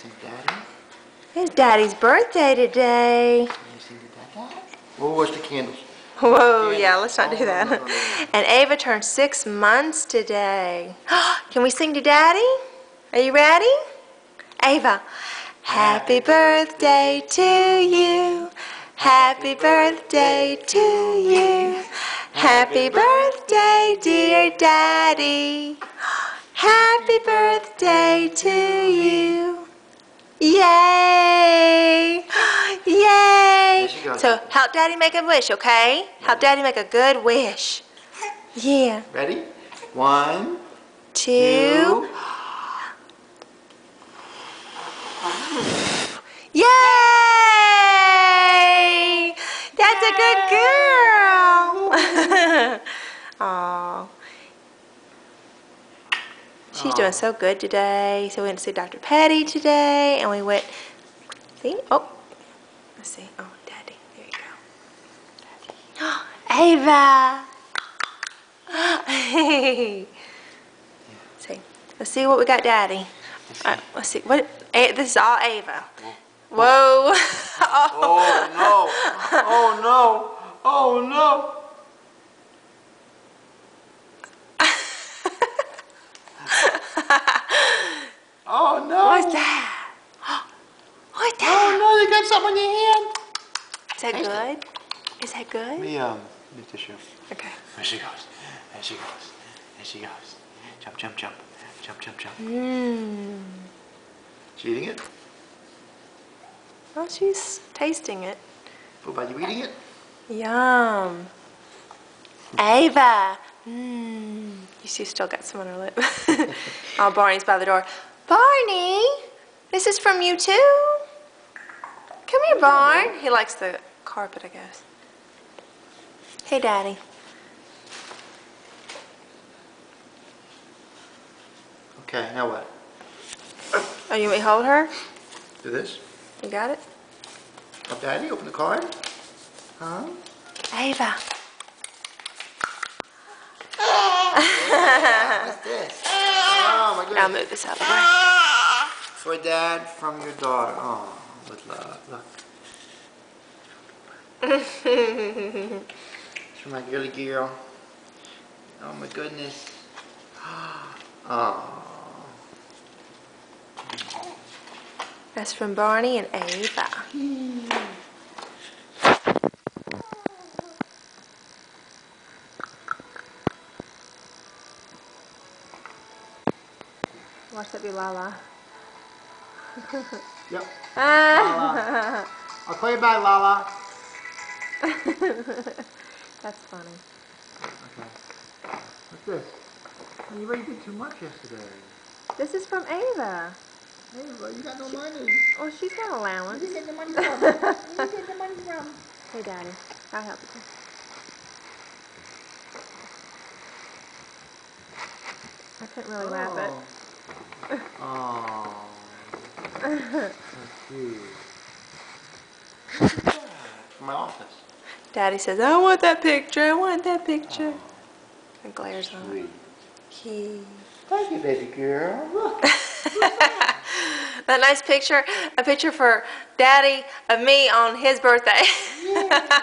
sing to Daddy? It's Daddy's birthday today. Can you sing to Dad? Oh, where's the candles? Whoa, yeah, let's not do that. No. And Ava turned 6 months today. Can we sing to Daddy? Are you ready? Ava. Happy birthday to you. Happy birthday to you. Happy birthday, dear Daddy. Happy birthday to you. Yay! Yay! So help Daddy make a wish, okay? Help Daddy make a good wish. Yeah. Ready? 1, 2. 2. Yay! That's a good girl. Aw. She's doing so good today. So we went to see Dr. Petty today, and we went. See? Oh, let's see. Oh, Daddy. There you go. Daddy. Ava. Hey. See. Let's see what we got, Daddy. All right, let's see. What? This is all Ava. Whoa. Oh no! Oh no! Oh no! Oh no! What's that? What's that? Oh no! You got something on your hand. Is that good? Is that good? Let me tissue. Okay. There she goes. There she goes. There she goes. Jump, jump, jump. Jump, jump, jump. Mmm. She eating it? Oh, she's tasting it. What about you eating it? Yum. Ava. Mmm. You see, still got some on her lip. Oh, Barney's by the door. Barney, this is from you too. Come here, Barn. He likes the carpet, I guess. Hey, Daddy. Okay, now what? Oh, you want me to hold her? Do this. You got it? Oh, Daddy, open the card. Huh? Ava. What's this? Oh my goodness. I'll move this out of the way. For Dad, from your daughter. Oh, with love. Look. It's from my girly girl. Oh my goodness. Oh. That's from Barney and Ava. Watch that be Lala. Yep. Lala. I'll call you back, Lala. That's funny. Okay. What's this? You already did too much yesterday. This is from Ava. Hey, well, you got no money. Oh, she's got allowance. Where did you get the money from? Where did you get the money from? Hey, Daddy. I'll help you. I couldn't really wrap it. Oh. That's cute. From my office. Daddy says, I want that picture. I want that picture. And glares on Sweet. He. Thank you, baby girl. Look. That nice picture, a picture for Daddy of me on his birthday. Yeah.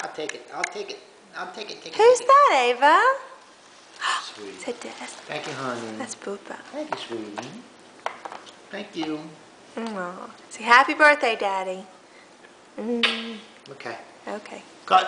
I'll take it. I'll take it. I'll take it. Take it. Who's take that, Ava? Sweet. Is it Des? Thank you, honey. That's Boopa. Thank you, sweetie. Thank you. Say happy birthday, Daddy. Okay. Okay. Cut.